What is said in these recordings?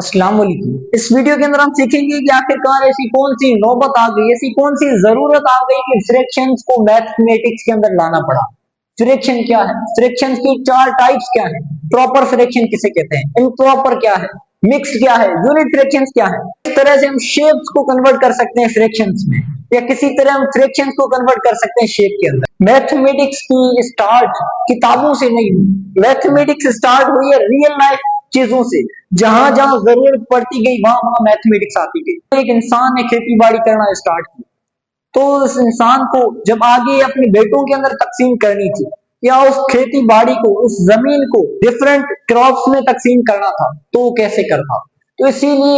अस्सलाम वालेकुम। इस वीडियो के अंदर हम सीखेंगे कि आखिरकार ऐसी कौन सी नौबत आ गई, ऐसी कौन सी जरूरत आ गई कि फ्रैक्शंस को मैथमेटिक्स के अंदर लाना पड़ा। फ्रैक्शन क्या है, फ्रैक्शंस की चार टाइप्स क्या है, प्रॉपर फ्रैक्शन किसे कहते हैं, इम्प्रॉपर क्या है, मिक्स क्या है, यूनिट फ्रैक्शंस क्या है। इस तरह से हम शेप्स को कन्वर्ट कर सकते हैं फ्रैक्शंस में, या किसी तरह हम फ्रैक्शंस को कन्वर्ट कर सकते हैं शेप के अंदर। मैथमेटिक्स की स्टार्ट किताबों से नहीं हुई, मैथमेटिक्स स्टार्ट हुई है रियल लाइफ चीजों से। जहां जहां जरूरत पड़ती गई वहां वहां मैथमेटिक्स आती गई। एक इंसान ने खेती बाड़ी करना स्टार्ट किया, तो उस इंसान को जब आगे अपने बेटों के अंदर तकसीम करनी थी, या उस खेती बाड़ी को, उस जमीन को डिफरेंट क्रॉप्स में तकसीम करना था, तो वो कैसे करता। तो इसीलिए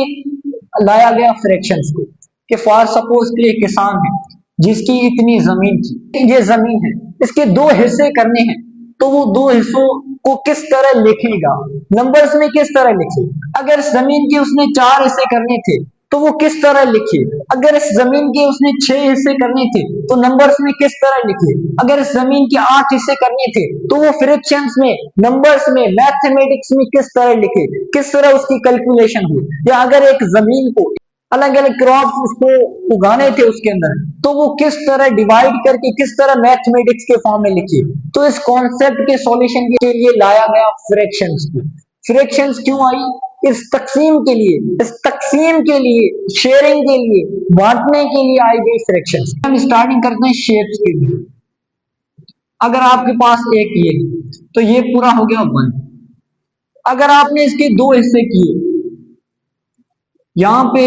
लाया गया फ्रैक्शंस को, कि फॉर सपोज कि एक किसान है जिसकी इतनी जमीन थी, ये जमीन है, इसके दो हिस्से करने हैं, तो वो दो हिस्सों को किस तरह लिखेगा, नंबर्स में किस तरह लिखे। अगर जमीन के उसने चार हिस्से करने थे तो वो किस तरह लिखे। अगर इस जमीन के उसने 6 हिस्से करने थे तो नंबर्स में किस तरह लिखे। अगर इस जमीन के 8 हिस्से करने थे तो वो फ्रैक्शंस में, नंबर्स में, मैथमेटिक्स में किस तरह लिखे, किस तरह उसकी कैलकुलेशन हुई। या अगर एक जमीन को अलग अलग क्रॉप उसको उगाने थे उसके अंदर, तो वो किस तरह डिवाइड करके किस तरह मैथमेटिक्स के फॉर्म में लिखी। तो इस कॉन्सेप्ट के सॉल्यूशन के लिए लाया गया फ्रैक्शंस को। फ्रैक्शंस क्यों आई, इस तकसीम के लिए, इस तकसीम के लिए, शेयरिंग के लिए, बांटने के लिए आई गई फ्रैक्शंस। हम स्टार्टिंग करते हैं शेप्स के लिए। अगर आपके पास एक ये, तो ये पूरा हो गया 1। अगर आपने इसके दो हिस्से किए, यहां पे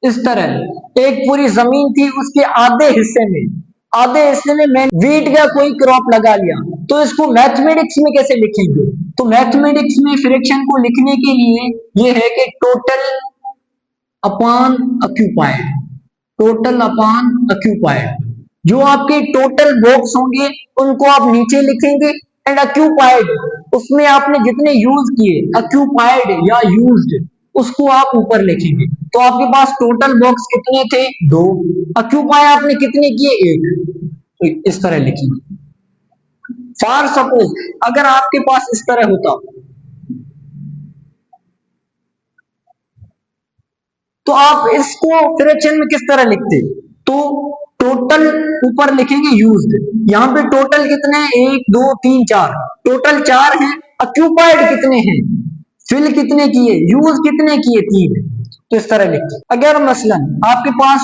इस तरह एक पूरी जमीन थी, उसके आधे हिस्से में मैं वीट का कोई क्रॉप लगा लिया, तो इसको मैथमेटिक्स में कैसे लिखेंगे। तो मैथमेटिक्स में फ्रैक्शन को लिखने के लिए ये है कि total upon occupied, total upon occupied. जो आपके टोटल बॉक्स होंगे उनको आप नीचे लिखेंगे, एंड ऑक्यूपाइड उसमें आपने जितने यूज किए, ऑक्यूपाइड या यूज्ड, उसको आप ऊपर लिखेंगे। तो आपके पास टोटल बॉक्स कितने थे, 2, ऑक्यूपाई आपने कितने किए, 1। तो इस तरह लिखेंगे। फॉर सपोज अगर आपके पास इस तरह होता, तो आप इसको फ्रैक्शन में किस तरह लिखते। तो टोटल ऊपर लिखेंगे यूज्ड, यहां पे टोटल कितने हैं, 1 2 3 4, टोटल 4 हैं। ऑक्यूपाइड कितने हैं, फिल कितने किए, यूज कितने किए, 3। तो इस तरह लिखते। अगर मसलन आपके पास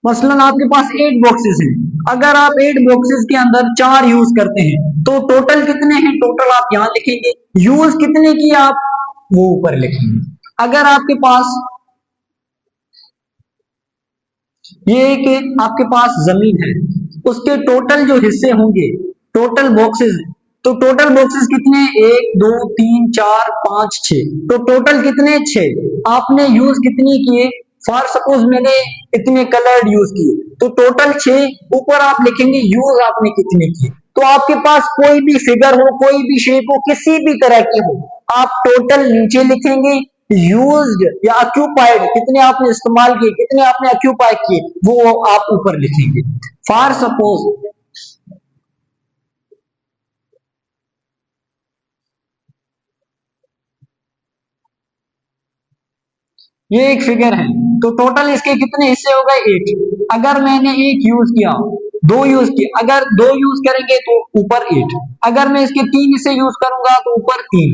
आपके पास 8 बॉक्सेस हैं, अगर आप 8 बॉक्सेस के अंदर 4 यूज करते हैं, तो टोटल कितने हैं, टोटल आप यहां लिखेंगे, यूज कितने किए आप वो ऊपर लिखेंगे। अगर आपके पास ये कि आपके पास जमीन है, उसके टोटल जो हिस्से होंगे, टोटल बॉक्सेस, तो टोटल बॉक्सेस कितने, 1 2 3 4 5 6, तो टोटल कितने, 6। आपने यूज कितनी किए, फॉर सपोज मैंने इतने कलर्ड यूज किए, तो टोटल 6, ऊपर आप लिखेंगे यूज आपने कितने किए। तो आपके पास कोई भी फिगर हो, कोई भी शेप हो, किसी भी तरह की हो, आप टोटल नीचे लिखेंगे, यूज्ड या ऑक्यूपाइड कितने आपने इस्तेमाल किए, कितने आपने ऑक्यूपाई किए, वो आप ऊपर लिखेंगे। फॉर सपोज ये एक फिगर है, तो टोटल इसके कितने हिस्से हो गए, 8। अगर मैंने एक यूज किया, दो यूज किए, अगर 2 यूज करेंगे तो ऊपर 8। अगर मैं इसके 3 हिस्से यूज करूंगा तो ऊपर 3।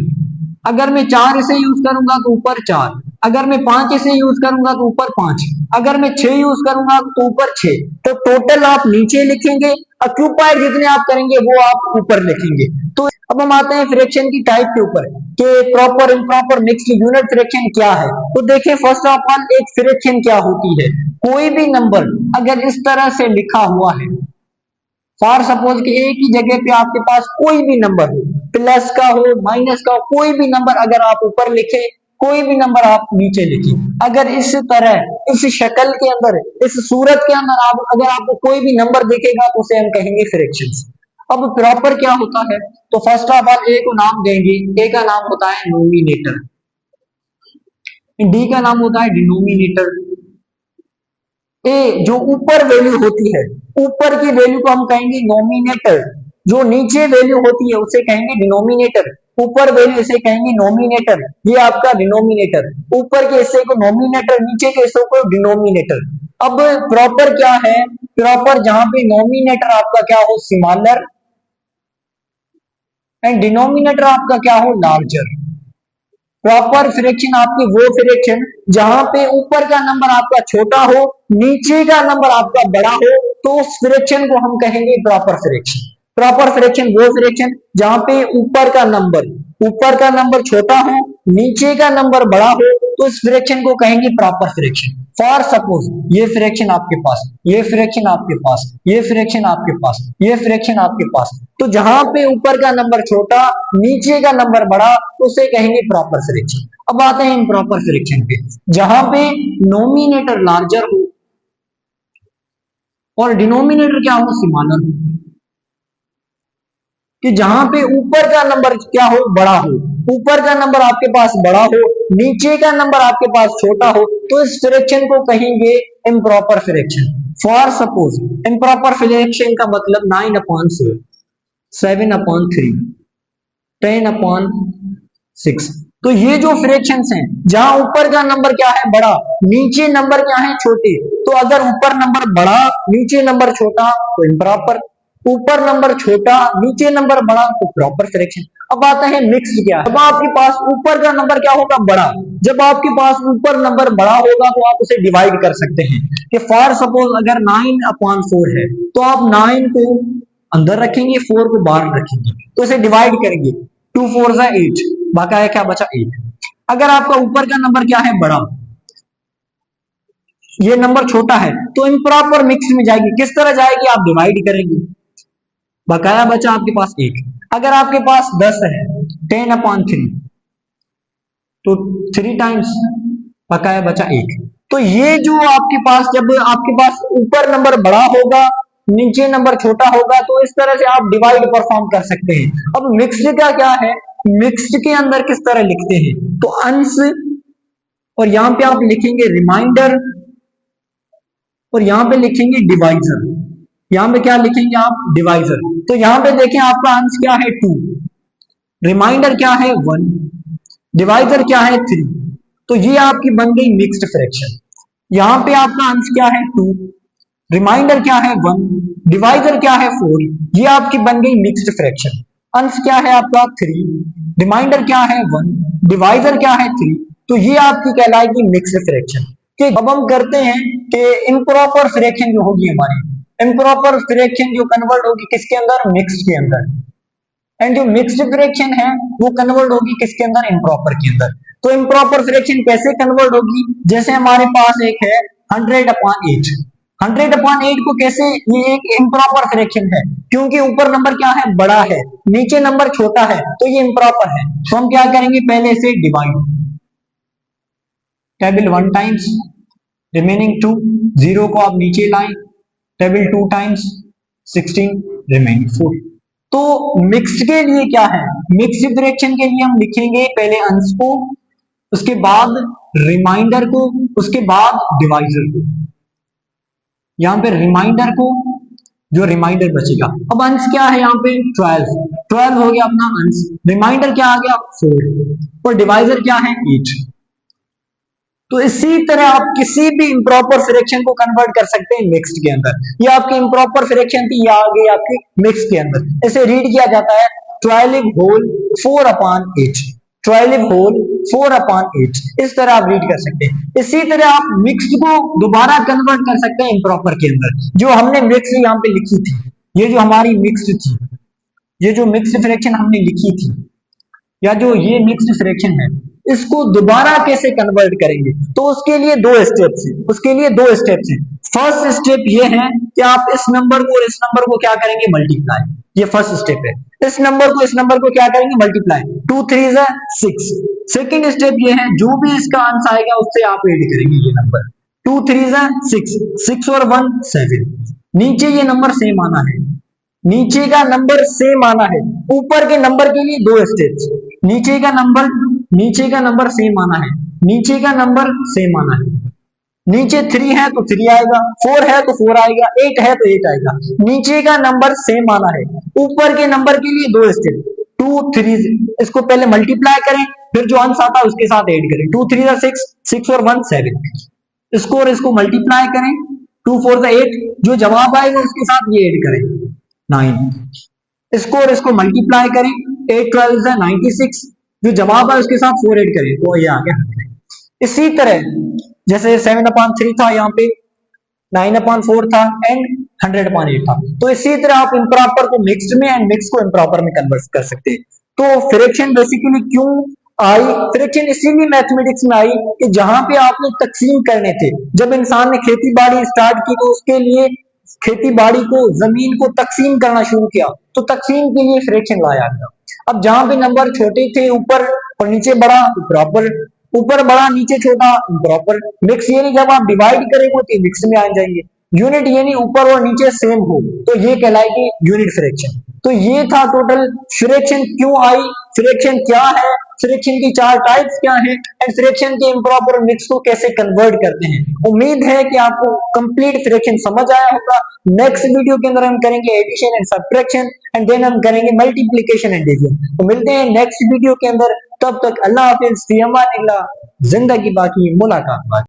अगर मैं 4 हिस्से यूज करूंगा तो ऊपर 4। अगर मैं 5 हिस्से यूज करूंगा तो ऊपर 5। अगर मैं 6 यूज करूंगा तो ऊपर 6। तो टोटल आप नीचे लिखेंगे, ऑक्यूपाइड जितने आप करेंगे वो आप ऊपर लिखेंगे। तो अब हम आते हैं फ्रैक्शन की टाइप के ऊपर, कि proper, improper, mixed, unit fraction क्या है। तो देखिए फर्स्ट ऑफ ऑल एक फ्रैक्शन क्या होती है। कोई भी नंबर अगर इस तरह से लिखा हुआ है, फॉर सपोज कि एक ही जगह पे आपके पास कोई भी नंबर हो, प्लस का हो, माइनस का हो, कोई भी नंबर अगर आप ऊपर लिखे, कोई भी नंबर आप नीचे लिखे, अगर इस तरह, इस शक्ल के अंदर, इस सूरत के अंदर आप, अगर आपको कोई भी नंबर दिखेगा तो उसे हम कहेंगे फ्रैक्शंस। अब प्रॉपर क्या होता है, तो फर्स्ट ऑफ ऑल ए को नाम देंगे, ए का नाम होता है नोमिनेटर, डी का नाम होता है डिनोमिनेटर। ए जो ऊपर वैल्यू होती है, ऊपर की वैल्यू को हम कहेंगे नोमिनेटर, जो नीचे वैल्यू होती है उसे कहेंगे डिनोमिनेटर। ऊपर वैल्यू इसे कहेंगे नोमिनेटर, ये आपका डिनोमिनेटर, ऊपर के हिस्से को नोमिनेटर, नीचे के हिस्से को डिनोमिनेटर। अब प्रॉपर क्या है, प्रॉपर जहां पे नोमिनेटर आपका क्या हो स्मॉलर एंड डिनोमिनेटर आपका क्या हो लार्जर। प्रॉपर फ्रैक्शन आपकी वो फ्रैक्शन जहां पे ऊपर का नंबर आपका छोटा हो, नीचे का नंबर आपका बड़ा हो, तो उस फ्रैक्शन को हम कहेंगे प्रॉपर फ्रैक्शन। प्रॉपर फ्रैक्शन वो फ्रैक्शन जहां पे ऊपर का नंबर छोटा हो, नीचे का नंबर बड़ा हो, तो इस फ्रैक्शन को कहेंगे प्रॉपर फ्रैक्शन। फॉर सपोज ये फ्रैक्शन आपके पास, ये फ्रैक्शन आपके पास, ये फ्रैक्शन आपके पास, ये फ्रैक्शन आपके पास, तो जहां पे ऊपर का नंबर छोटा, नीचे का नंबर बड़ा, उसे कहेंगे प्रॉपर फ्रैक्शन। अब आते हैं इम्प्रॉपर फ्रैक्शन पे, जहां पे नोमिनेटर लार्जर हो और डिनोमिनेटर क्या हो स्मॉलर हो, कि जहां पे ऊपर का नंबर क्या हो बड़ा हो, ऊपर का नंबर आपके पास बड़ा हो, नीचे का नंबर आपके पास छोटा हो, तो इस फ्रैक्शन को कहेंगे improper fraction. For suppose improper fraction का मतलब 9/4, 7/3, 10/6। तो ये जो फ्रैक्शंस हैं जहां ऊपर का नंबर क्या है बड़ा, नीचे नंबर क्या है छोटे, तो अगर ऊपर नंबर बड़ा नीचे नंबर छोटा तो इम्प्रॉपर, ऊपर नंबर छोटा नीचे नंबर बड़ा तो प्रॉपर फ्रैक्शन। अब आता है मिक्स्ड क्या है, जब आपके पास ऊपर का नंबर क्या होगा बड़ा, जब आपके पास ऊपर नंबर बड़ा होगा तो आप उसे डिवाइड कर सकते हैं कि फॉर सपोज अगर 9/4 है तो आप 9 को अंदर रखेंगे, 4 को बाहर रखेंगे, तो इसे डिवाइड करेंगे, 2 4 8, बाकाया क्या बचा 8। अगर आपका ऊपर का नंबर क्या है बड़ा, ये नंबर छोटा है, तो इम्प्रॉपर मिक्स में जाएगी, किस तरह जाएगी आप डिवाइड करेंगे, बकाया बचा आपके पास 1। अगर आपके पास 10 है 10/3, तो 3 टाइम्स बकाया बचा 1। तो ये जो आपके पास जब आपके पास ऊपर नंबर बड़ा होगा नीचे नंबर छोटा होगा, तो इस तरह से आप डिवाइड परफॉर्म कर सकते हैं। अब मिक्स्ड का क्या है, मिक्स्ड के अंदर किस तरह लिखते हैं, तो अंश, और यहां पे आप लिखेंगे रिमाइंडर, और यहां पे लिखेंगे डिवाइजर, यहां पे क्या लिखेंगे आप डिवाइजर। तो यहां पे देखें आपका अंश क्या है 2, रिमाइंडर क्या है 1, डिवाइजर क्या है 3, तो ये आपकी बन गई मिक्स्ड फ्रैक्शन। यहां पे आपका अंश क्या है 2, रिमाइंडर क्या है 1, डिवाइजर क्या है 4, ये आपकी बन गई मिक्स्ड फ्रैक्शन। अंश क्या है आपका 3, रिमाइंडर क्या है 1, डिवाइजर क्या है 3, तो ये आपकी कहलाएगी मिक्स्ड फ्रैक्शन। कि अब हम करते हैं कि इम्प्रॉपर फ्रैक्शन जो होगी हमारी, इम्प्रॉपर फ्रैक्शन जो कन्वर्ट होगी किसके अंदर, मिक्स्ड के अंदर, एंड जो मिक्स्ड फ्रैक्शन है वो कन्वर्ट होगी किसके अंदर, इम्प्रॉपर के अंदर। तो इम्प्रॉपर फ्रैक्शन कैसे कन्वर्ट होगी, जैसे हमारे पास एक है 100/8, 100/8 को कैसे, ये एक इम्प्रॉपर फ्रैक्शन है क्योंकि ऊपर नंबर क्या है बड़ा है, नीचे नंबर छोटा है, तो ये इम्प्रॉपर है। तो हम क्या करेंगे, पहले से डिवाइड, टेबल 1 टाइम्स, रिमेनिंग 2, 0 को आप नीचे लाएं, टेबल 2 टाइम्स 16, रिमेनिंग 4। तो मिक्स्ड के लिए क्या है, मिक्स्ड फ्रैक्शन के लिए हम लिखेंगे पहले अंश को, उसके बाद रिमाइंडर को, उसके बाद डिवाइजर को, यहां पे रिमाइंडर को, जो रिमाइंडर बचेगा। अब अंश क्या है यहाँ पे 12 हो गया अपना अंश, रिमाइंडर क्या आ गया 4, और डिवाइजर क्या है 8। तो इसी तरह आप किसी भी इम्प्रॉपर फ्रैक्शन को कन्वर्ट कर सकते हैं मिक्स्ड के अंदर। ये आपकी इम्प्रॉपर फ्रैक्शन थी, ये आ गई आपकी मिक्स के अंदर। इसे रीड किया जाता है 12 होल 4/8, 12 होल 4/8, इस तरह आप रीड कर सकते हैं। इसी तरह आप मिक्स्ड को दोबारा कन्वर्ट कर सकते हैं इम्प्रॉपर के अंदर। जो हमने मिक्स यहाँ पे लिखी थी, ये जो हमारी मिक्स्ड थी, ये जो मिक्स्ड फ्रैक्शन हमने लिखी थी, या जो ये मिक्स्ड फ्रैक्शन है, इसको दोबारा कैसे कन्वर्ट करेंगे, तो उसके लिए दो स्टेप्स हैं, उसके लिए दो स्टेप्स हैं। फर्स्ट स्टेप ये है कि आप इस नंबर को और इस नंबर को क्या करेंगे, मल्टीप्लाई, ये फर्स्ट स्टेप है। इस नंबर को इस नंबर को क्या करेंगे, मल्टीप्लाई, 2 3 6। सेकेंड स्टेप ये है, जो भी इसका आंसर आएगा उससे आप ऐड करेंगे ये नंबर, 2 3 6, 6 और 1 7। नीचे ये नंबर सेम आना है, नीचे का नंबर सेम आना है, ऊपर के नंबर के लिए दो स्टेप्स, नीचे का नंबर सेम आना है, नीचे का नंबर सेम आना है, नीचे 3 है तो 3 आएगा, 4 है तो 4 आएगा, 8 है तो 8 आएगा, नीचे का नंबर सेम आना है, ऊपर के नंबर के लिए दो स्टेप, 2 3 इसको पहले मल्टीप्लाई करें, फिर जो आंसर आता है उसके साथ ऐड करें। 2 3 6, 6 और 1 7, इसको और इसको मल्टीप्लाई करें, 2 4 8, जो जवाब आएगा उसके साथ ये ऐड करें 9, इसको और इसको मल्टीप्लाई करें, 8 12 96, जो जवाब है उसके साथ 4 ऐड करें तो ये आ गया 100। इसी तरह जैसे 7/3 था, यहाँ पे 9/4 था एंड 100/8 था, तो इसी तरह आप इम्प्रॉपर को मिक्स्ड में एंड मिक्स को इम्प्रॉपर में कन्वर्ट कर सकते हैं। तो फ्रैक्शन बेसिकली क्यों आई, फ्रैक्शन इसीलिए मैथमेटिक्स में आई कि जहां पे आपने तकसीम करने थे, जब इंसान ने खेती बाड़ी स्टार्ट की तो उसके लिए खेती बाड़ी को, जमीन को तकसीम करना शुरू किया, तो तकसीम के लिए फ्रैक्शन लाया गया। अब जहां पे नंबर छोटे थे ऊपर और नीचे बड़ा, प्रॉपर ऊपर बड़ा नीचे छोटा, प्रॉपर मिक्स, ये नहीं जब आप डिवाइड करेंगे तो मिक्स में आ जाएंगे। यूनिट ये नहीं ऊपर और नीचे सेम हो तो ये कहलाएगी यूनिट फ्रैक्शन। तो ये था टोटल फ्रैक्शन क्यों आई, फ्रैक्शन क्या है, फ्रैक्शन की 4 टाइप्स क्या हैं एंड फ्रैक्शन के इम्प्रॉपर मिक्स को कैसे कन्वर्ट करते हैं। उम्मीद है कि आपको कंप्लीट फ्रैक्शन समझ आया होगा। नेक्स्ट वीडियो के अंदर हम करेंगे addition and subtraction and then हम करेंगे मल्टीप्लिकेशन एंड डिवीजन। तो मिलते हैं नेक्स्ट वीडियो के अंदर, तब तक अल्लाह हाफिज, फी अमानिल्लाह, जिंदगी बाकी मुलाकात बाकी।